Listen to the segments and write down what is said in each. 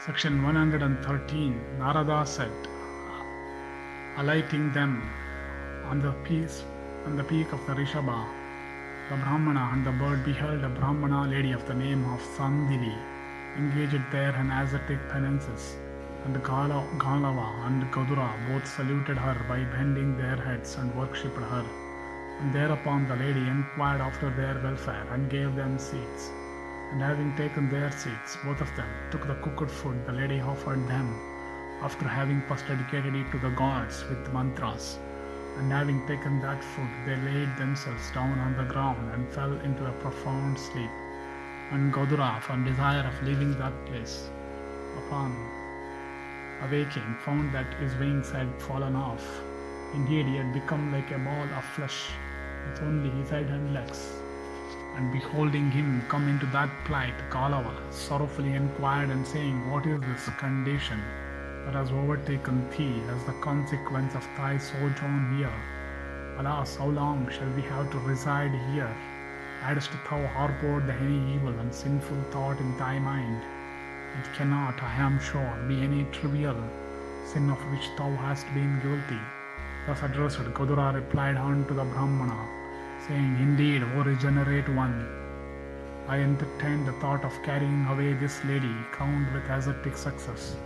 Section 113. Narada said, alighting them on the peak of the Rishabha, the Brahmana and the bird beheld a Brahmana lady of the name of Sandili, engaged there in ascetic penances, and Galava and Gadura both saluted her by bending their heads and worshipped her. And thereupon the lady enquired after their welfare and gave them seats. And having taken their seats, both of them took the cooked food the lady offered them, after having first dedicated it to the gods with mantras. And having taken that food, they laid themselves down on the ground and fell into a profound sleep. And Gadura, from desire of leaving that place, upon awaking, found that his wings had fallen off. Indeed, he had become like a ball of flesh, with only his head and legs. And beholding him come into that plight, Galava sorrowfully enquired, and saying, "What is this condition that has overtaken thee as the consequence of thy sojourn here? Alas, how long shall we have to reside here? Hadst thou harbored any evil and sinful thought in thy mind? It cannot, I am sure, be any trivial sin of which thou hast been guilty." Thus addressed, Gadura replied unto the Brahmana, saying, "Indeed, O regenerate one, I entertained the thought of carrying away this lady, crowned with ascetic success,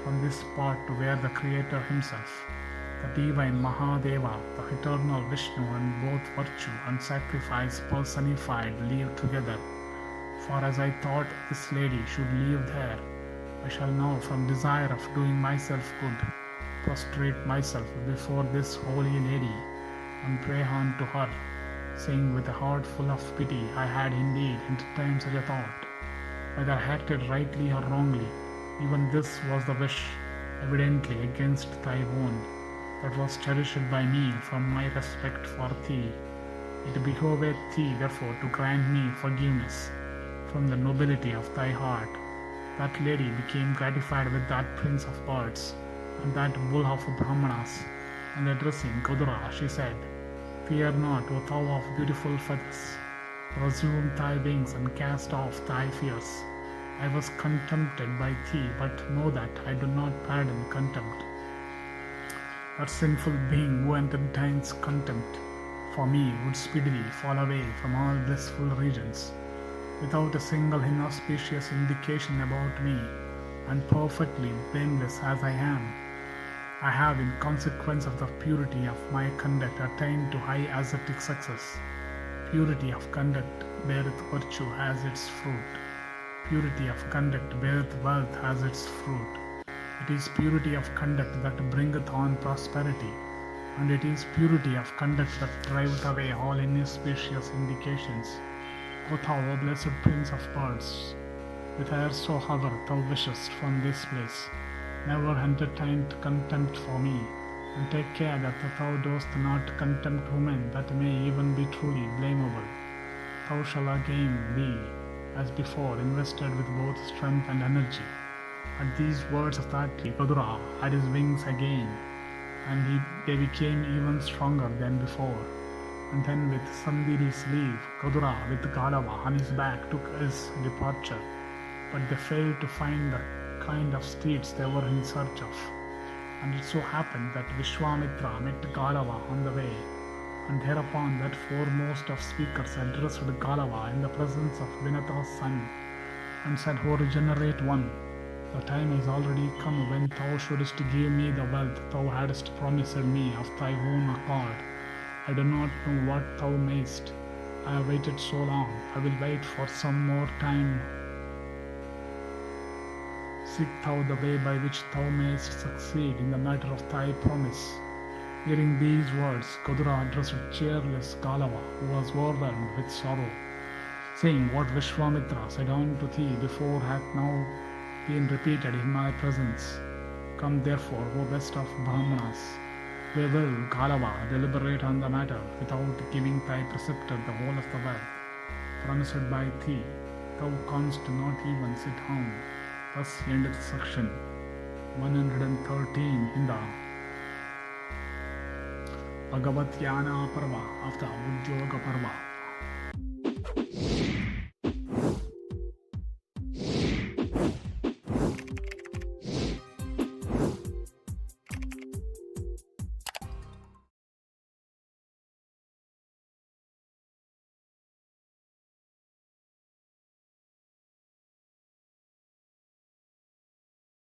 from this spot to where the Creator himself, the divine Mahadeva, the eternal Vishnu, and both virtue and sacrifice personified live together. For as I thought this lady should live there, I shall now, from desire of doing myself good, prostrate myself before this holy lady and pray unto her, saying with a heart full of pity, I had indeed entertained such a thought. Whether I acted rightly or wrongly, even this was the wish, evidently against thy own, that was cherished by me from my respect for thee. It behoveth thee, therefore, to grant me forgiveness from the nobility of thy heart." That lady became gratified with that prince of birds and that bull of Brahmanas, and addressing Gadura, she said, "Fear not, O thou of beautiful feathers. Resume thy wings and cast off thy fears. I was contempted by thee, but know that I do not pardon contempt. That sinful being who entertains contempt for me would speedily fall away from all blissful regions, without a single inauspicious indication about me, and perfectly blameless as I am. I have, in consequence of the purity of my conduct, attained to high ascetic success. Purity of conduct beareth virtue as its fruit. Purity of conduct beareth wealth as its fruit. It is purity of conduct that bringeth on prosperity, and it is purity of conduct that driveth away all inauspicious indications. O thou, O blessed Prince of birds, whithersoever thou wishest from this place, never entertain contempt for me, and take care that thou dost not contempt women that may even be truly blamable. Thou shalt again be, as before, invested with both strength and energy." At these words of that Gadura had his wings again, and they became even stronger than before. And then with Sandili's leave, Gadura with Galava on his back took his departure, but they failed to find the kind of steeds they were in search of. And it so happened that Vishwamitra met Galava on the way, and thereupon that foremost of speakers addressed Galava in the presence of Vinata's son, and said, "O regenerate one, the time is already come when thou shouldest give me the wealth thou hadst promised me of thy own accord. I do not know what thou mayst. I have waited so long, I will wait for some more time. Seek thou the way by which thou mayst succeed in the matter of thy promise." Hearing these words, Gadura addressed cheerless Galava, who was overwhelmed with sorrow, saying, "What Vishwamitra said unto thee before hath now been repeated in my presence. Come therefore, O best of Brahmanas. We will, Galava, deliberate on the matter without giving thy preceptor the whole of the wealth promised by thee. Thou canst not even sit home." Thus ended section 113 in the Bhagavat Yana Parva of the Udyoga Parva.